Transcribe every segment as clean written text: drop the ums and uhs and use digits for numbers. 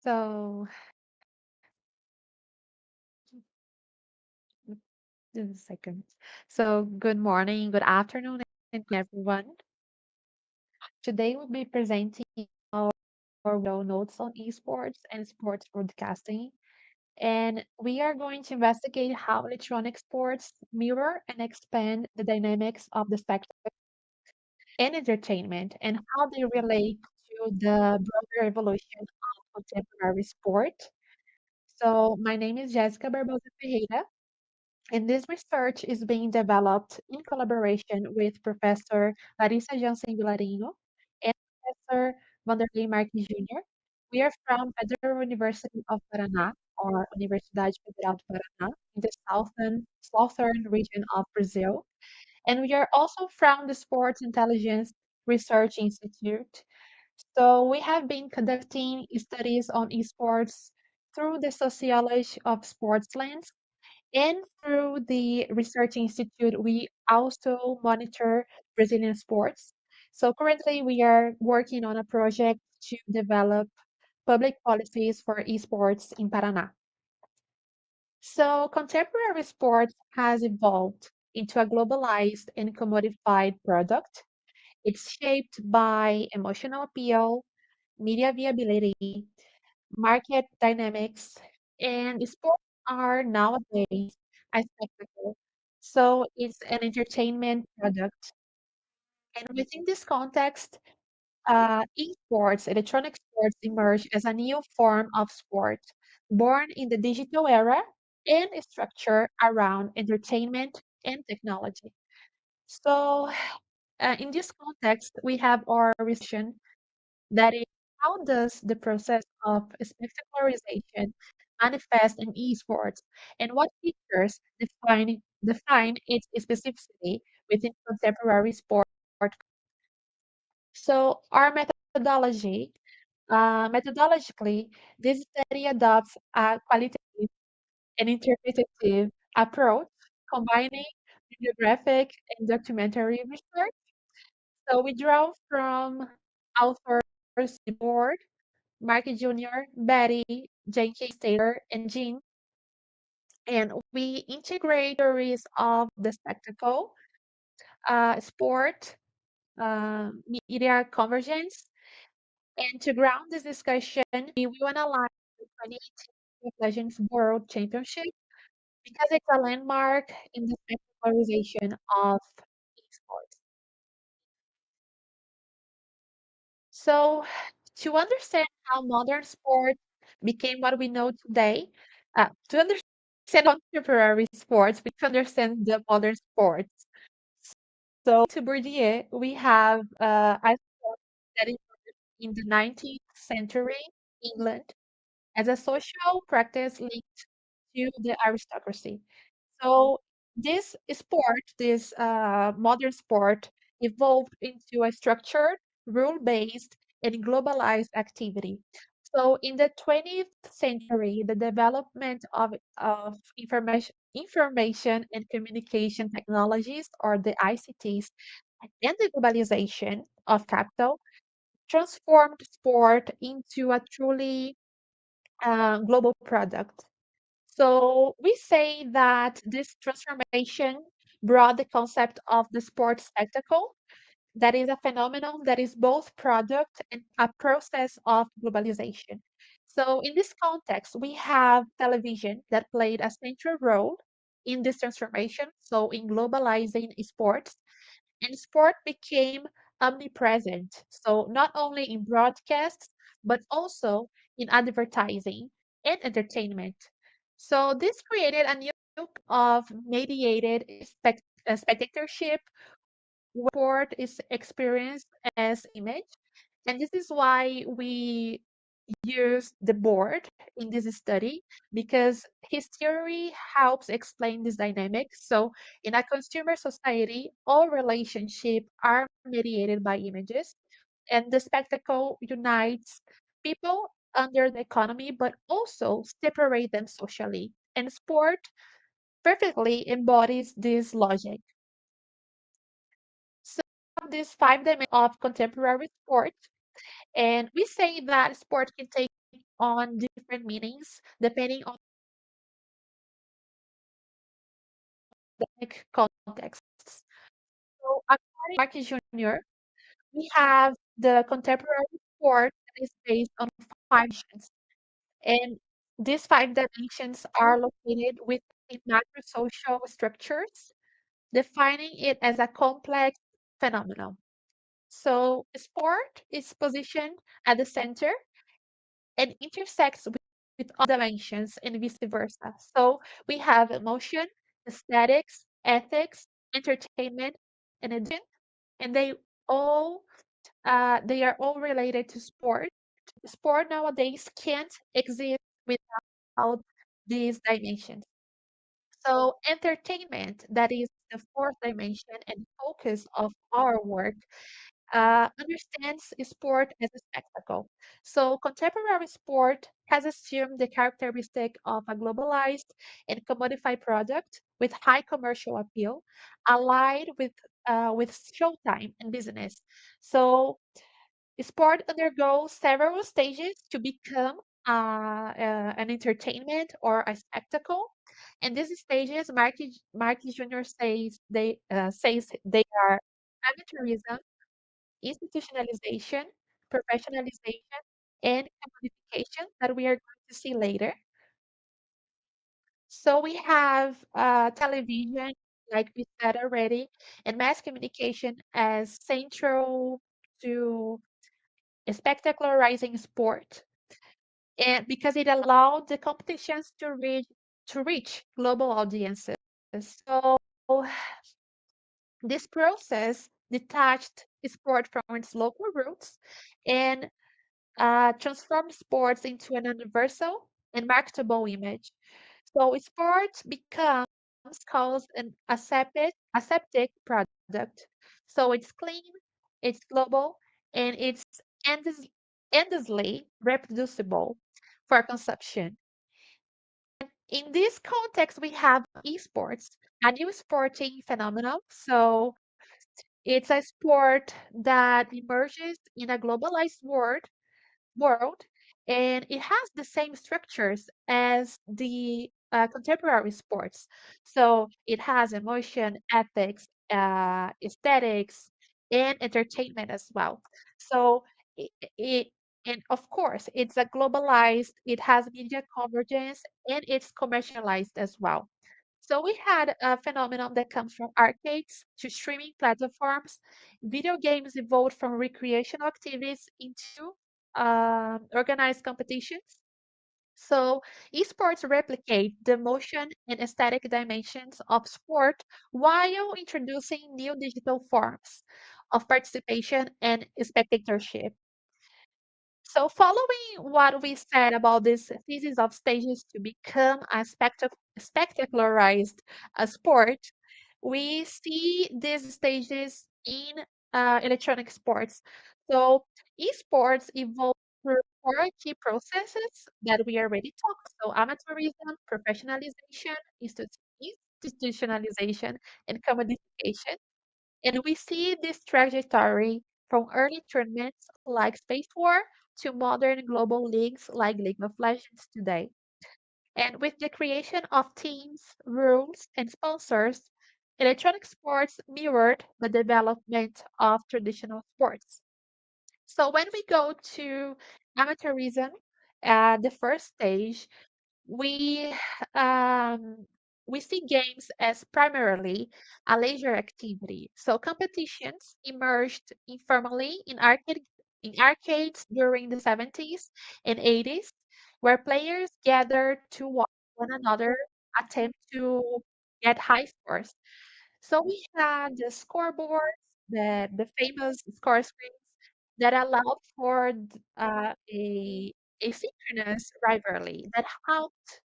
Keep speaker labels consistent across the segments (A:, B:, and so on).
A: So, just a second. So, good morning, good afternoon, and good everyone. Today we'll be presenting our notes on esports and sports broadcasting. And we are going to investigate how electronic sports mirror and expand the dynamics of the spectacle and entertainment and how they relate to the broader evolution of contemporary sport. So, my name is Jéssica Barbosa Ferreira. And this research is being developed in collaboration with Professor Larissa Jensen Vilarinho and Professor Wanderley Marchi Júnior. We are from Federal University of Paraná, or Universidade Federal de Paraná, in the southern region of Brazil. And we are also from the Sports Intelligence Research Institute. So we have been conducting studies on esports through the sociology of sports lens, and through the Research Institute, we also monitor Brazilian sports. So currently, we are working on a project to develop public policies for esports in Paraná. So contemporary sports has evolved into a globalized and commodified product. It's shaped by emotional appeal, media viability, market dynamics, and sports are nowadays a spectacle. So it's an entertainment product. And within this context, esports, electronic sports emerge as a new form of sport, born in the digital era and structured around entertainment and technology. So, in this context, we have our research that is, how does the process of spectacularization manifest in esports, and what features define its specificity within contemporary sport? So, our methodologically, this study adopts a qualitative and interpretative approach, combining bibliographic and documentary research. So, we draw from authors board Marky Jr., Betty, Jenkins Taylor, and Jean, and we integrate theories of the spectacle, sport, media convergence, and to ground this discussion, we will analyze the 2018 League of Legends World Championship because it's a landmark in the spectacularization of esports. So, to understand how modern sport became what we know today, to understand contemporary sports, we need to understand the modern sports. So, to Bourdieu, we have a sport that is in the 19th century England as a social practice linked to the aristocracy. So this modern sport, evolved into a structured, rule-based, and globalized activity. So in the 20th century, the development of information and communication technologies, or the ICTs, and the globalization of capital transformed sport into a truly global product. So we say that this transformation brought the concept of the sports spectacle, that is a phenomenon that is both product and a process of globalization. So in this context, we have television that played a central role in this transformation, so in globalizing sports, and sport became omnipresent. So not only in broadcasts, but also in advertising and entertainment. So this created a new of mediated spectatorship where sport is experienced as image. And this is why we use the board in this study, because his theory helps explain this dynamic. So in a consumer society, all relationships are mediated by images, and the spectacle unites people under the economy, but also separate them socially. And sport perfectly embodies this logic. So these five dimensions of contemporary sport, and we say that sport can take on different meanings depending on the contexts. So according to Marchi Júnior, we have the contemporary sport that is based on five dimensions. And these five dimensions are located within macro-social structures, defining it as a complex phenomenon. So sport is positioned at the center and intersects with other dimensions and vice versa. So we have emotion, aesthetics, ethics, entertainment, and education, and all they are all related to sport. Sport nowadays can't exist without these dimensions. So entertainment, that is the fourth dimension and focus of our work, understands sport as a spectacle. So contemporary sport has assumed the characteristic of a globalized and commodified product with high commercial appeal, allied with showtime and business. So sport undergoes several stages to become an entertainment or a spectacle. And these stages, Marquis Jr. says they are amateurism, institutionalization, professionalization, and commodification that we are going to see later. So we have television, like we said already, and mass communication as central to spectacularizing sport, and because it allowed the competitions to reach global audiences. So this process detached sport from its local roots and transformed sports into an universal and marketable image. So sports becomes called an aseptic product. So it's clean, it's global, and it's endlessly reproducible for consumption. In this context, we have esports, a new sporting phenomenon. So it's a sport that emerges in a globalized world, and it has the same structures as the contemporary sports. So it has emotion, ethics, aesthetics, and entertainment as well. So it and of course, it's a globalized, it has media convergence, and it's commercialized as well. So we had a phenomenon that comes from arcades to streaming platforms. Video games evolved from recreational activities into organized competitions. So esports replicate the motion and aesthetic dimensions of sport while introducing new digital forms of participation and spectatorship. So, following what we said about this thesis of stages to become a spectacularized sport, we see these stages in electronic sports. So, esports evolve through four key processes that we already talked. So, amateurism, professionalization, institutionalization, and commodification. And we see this trajectory from early tournaments like Space War to modern global leagues like League of Legends today. And with the creation of teams, rules, and sponsors, electronic sports mirrored the development of traditional sports. So when we go to amateurism, the first stage, we um, we see games as primarily a leisure activity. So competitions emerged informally in arcades during the 70s and 80s, where players gathered to watch one another attempt to get high scores. So we had the scoreboards, the famous score screens that allowed for a asynchronous rivalry that helped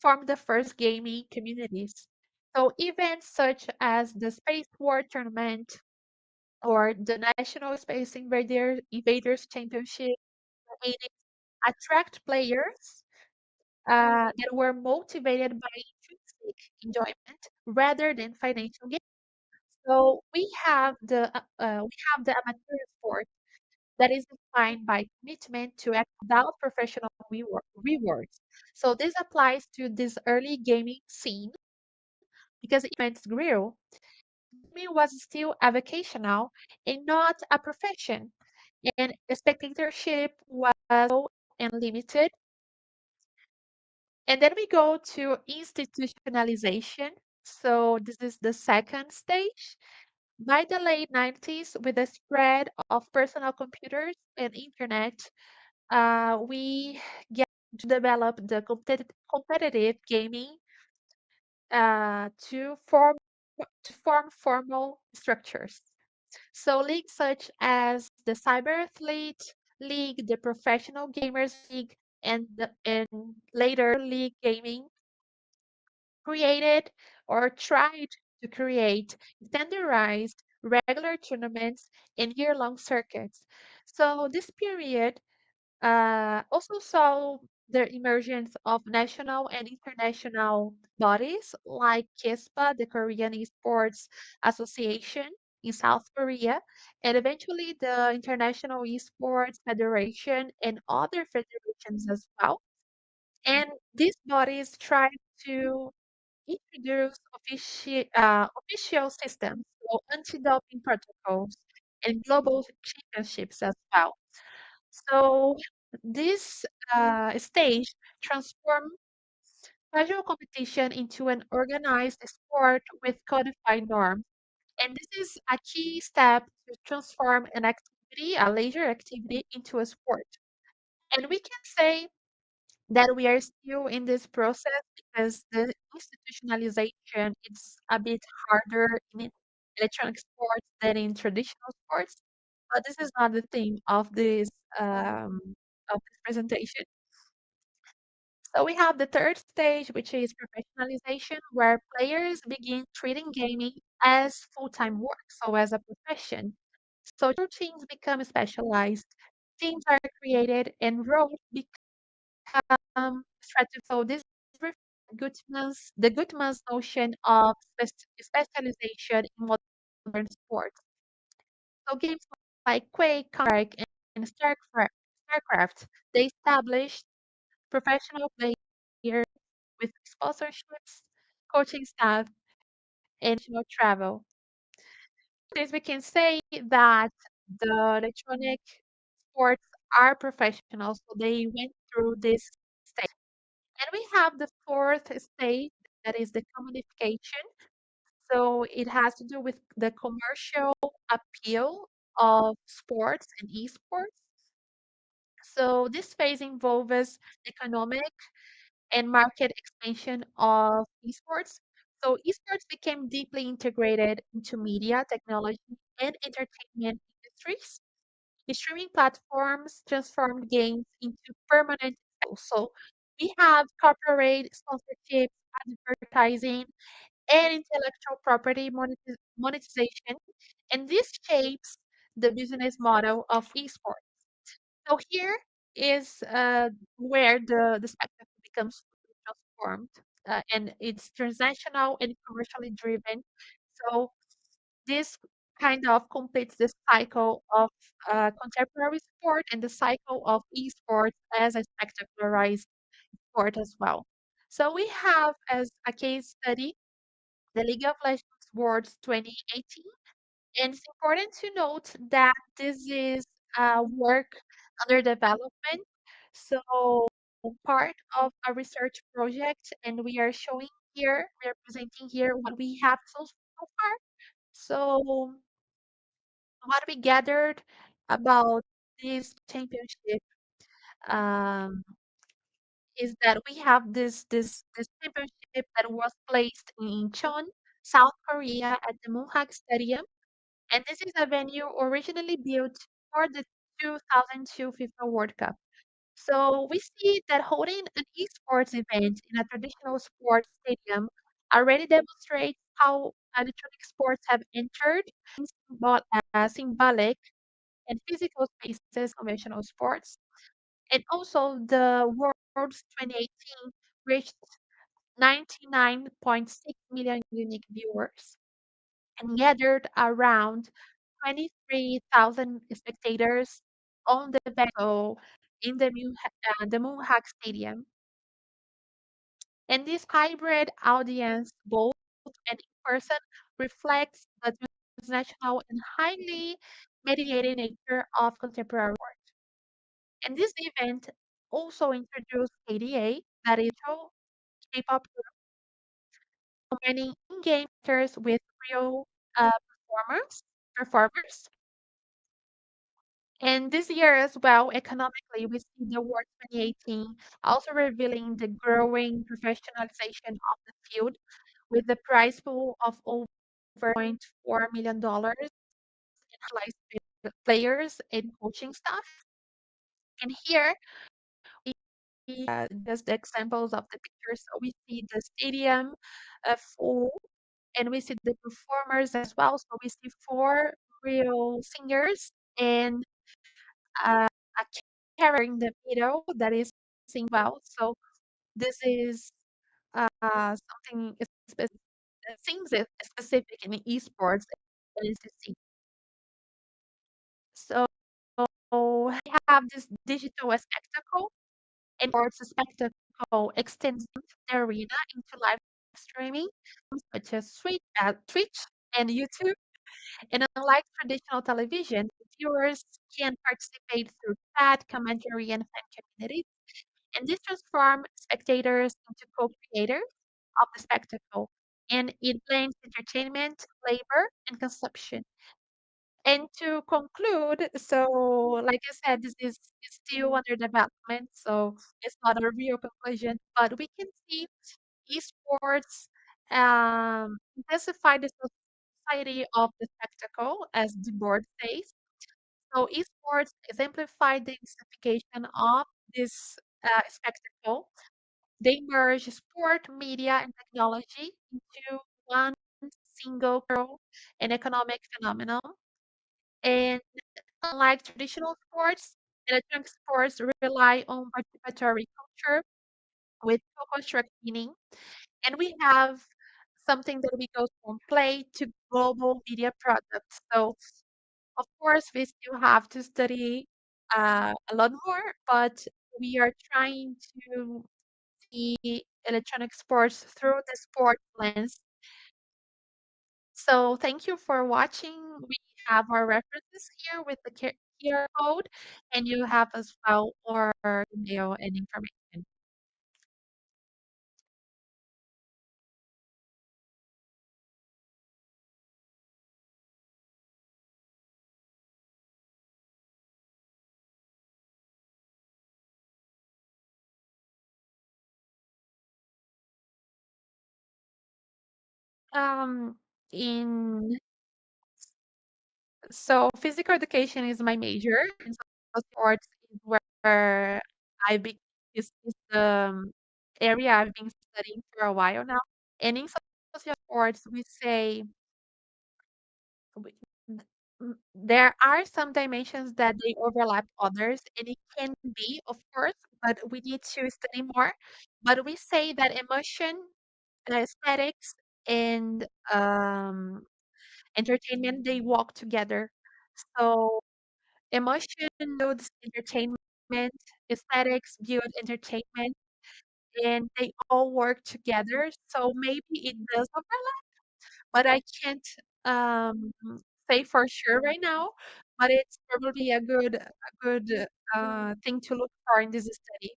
A: form the first gaming communities. So events such as the Space War Tournament or the National Space Invaders Championship attract players that were motivated by intrinsic enjoyment rather than financial gain. So we have the amateur sport that is defined by commitment to act without professional rewards. So this applies to this early gaming scene because events grew. Gaming was still avocational and not a profession, and spectatorship was low and limited. And then we go to institutionalization. So this is the second stage. By the late 90s, with the spread of personal computers and internet, we get to develop the competitive gaming to form formal structures. So leagues such as the Cyber Athlete League, the Professional Gamers League, and later League Gaming created or tried to create standardized regular tournaments and year-long circuits. So this period also saw the emergence of national and international bodies like KISPA, the Korean Esports Association in South Korea, and eventually the International Esports Federation and other federations as well. And these bodies tried to introduce official systems, so anti-doping protocols and global championships as well. So this stage transformed casual competition into an organized sport with codified norms. And this is a key step to transform an activity, a leisure activity, into a sport. And we can say that we are still in this process because the institutionalization is a bit harder in electronic sports than in traditional sports. But this is not the theme um, of this presentation. So we have the third stage, which is professionalization, where players begin treating gaming as full-time work, so as a profession. So teams become specialized, teams are created, and roles strategic. So this reflects the Gutmann's notion of specialization in modern sports. So games like Quake, Counter-Strike, and StarCraft, they established professional players with sponsorships, coaching staff, and international travel. This we can say that the electronic sports are professional, so they went through this stage. And we have the fourth stage, that is the commodification. So it has to do with the commercial appeal of sports and esports. So this phase involves economic and market expansion of esports. So esports became deeply integrated into media, technology, and entertainment industries. Streaming platforms transformed games into permanent sales. So we have corporate sponsorships, advertising, and intellectual property monetization, and this shapes the business model of esports. So here is where the spectacle becomes transformed, and it's transactional and commercially driven. So this kind of completes the cycle of contemporary sport and the cycle of esports as a spectacularized sport as well. So we have as a case study the League of Legends Worlds 2018. And it's important to note that this is work under development. So part of a research project, and we are presenting here what we have so far. So what we gathered about this championship um, is that we have this championship that was placed in Incheon, South Korea, at the Munhak Stadium. And this is a venue originally built for the 2002 FIFA World Cup. So we see that holding an esports event in a traditional sports stadium already demonstrates how electronic sports have entered symbolic and physical spaces conventional sports. And also the World's 2018 reached 99.6 million unique viewers and gathered around 23,000 spectators on the venue in the Moonhack Stadium. And this hybrid audience, both and in person, reflects the transnational and highly mediated nature of contemporary art. And this event also introduced KDA, that is K-pop, combining in-game actors with real performers. And this year as well, economically, we see the award 2018 also revealing the growing professionalization of the field with the prize pool of over $4 million in highlights players and coaching staff. And here we just the examples of the pictures. So we see the stadium full, and we see the performers as well. So we see four real singers and a carrying the video that is sing well. So this is something specific, things specific in esports. Is to see. So we have this digital spectacle, and sports spectacle extends the arena into live streaming, such as Twitch and YouTube. And unlike traditional television, viewers can participate through chat, commentary, and fan communities. And this transforms spectators into co-creators of the spectacle. And it blends entertainment, labor, and consumption. And to conclude, so like I said, this is still under development, so it's not a real conclusion, but we can see esports intensify the society of the spectacle, as the board says. So esports exemplify the intensification of this spectacle. They merge sport, media, and technology into one single cultural and economic phenomenon. And unlike traditional sports, electronic sports rely on participatory culture with co-construct meaning. And we have something that we go from play to global media products. So, of course, we still have to study a lot more, but we are trying to see electronic sports through the sport lens. So thank you for watching. We have our references here with the QR code, and you have as well our email and information. Um, in So physical education is my major, and social sports is where I be is the area I've been studying for a while now. And in social sports, we say w- there are some dimensions that they overlap others, and it can be, of course, but we need to study more. But we say that emotion, aesthetics, and entertainment, they walk together. So emotion builds entertainment, aesthetics build entertainment, and they all work together. So maybe it does overlap, but I can't um, say for sure right now. But it's probably a good thing to look for in this study.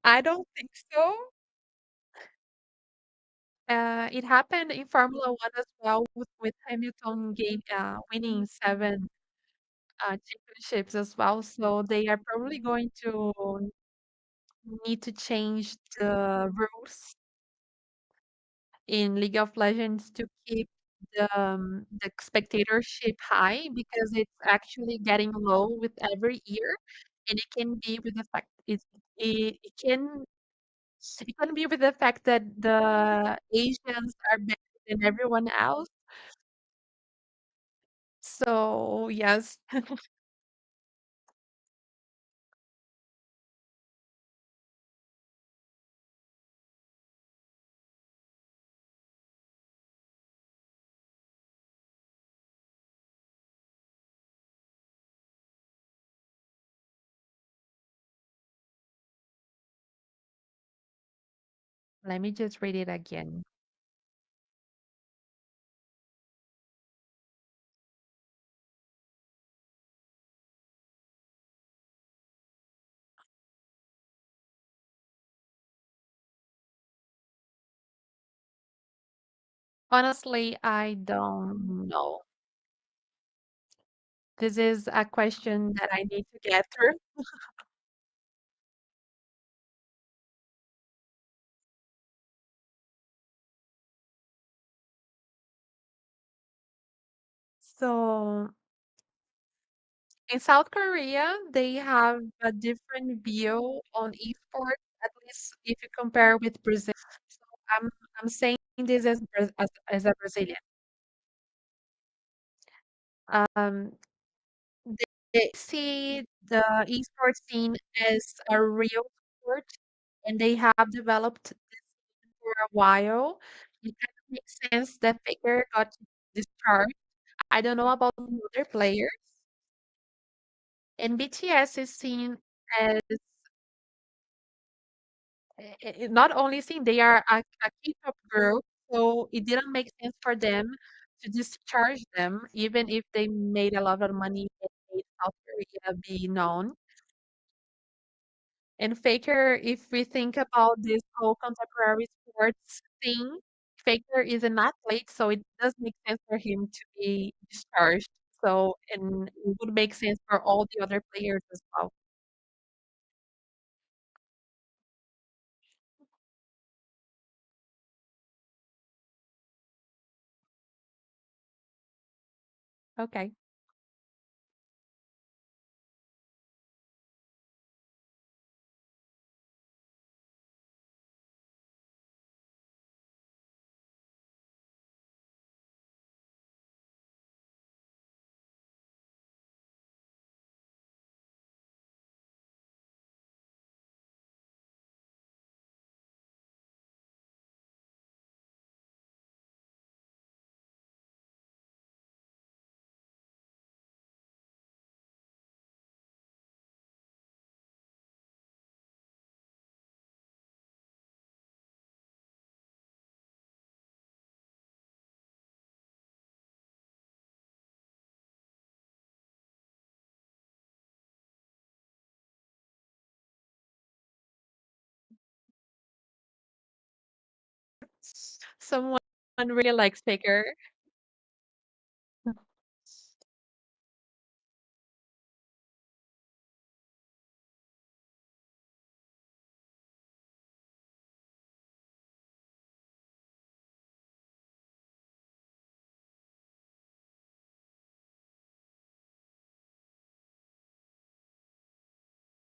A: I don't think so. It happened in Formula One as well with Hamilton winning seven championships as well. So they are probably going to need to change the rules in League of Legends to keep the spectatorship high because it's actually getting low with every year, and it can be with the fact it can be with the fact that the Asians are better than everyone else. So yes. Let me just read it again. Honestly, I don't know. This is a question that I need to get through. So in South Korea, they have a different view on esports, at least if you compare with Brazil. So I'm saying this as as a Brazilian. Um, they see the esports scene as a real sport, and they have developed this for a while. It kind of makes sense that Faker got discharged. I don't know about the other players. And BTS is seen as not only seen, they are a K-pop group, so it didn't make sense for them to discharge them, even if they made a lot of money and made South Korea be known. And Faker, if we think about this whole contemporary sports thing, Faker is an athlete, so it does make sense for him to be discharged. So, and it would make sense for all the other players as well. Okay. Someone really likes Faker.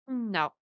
A: No.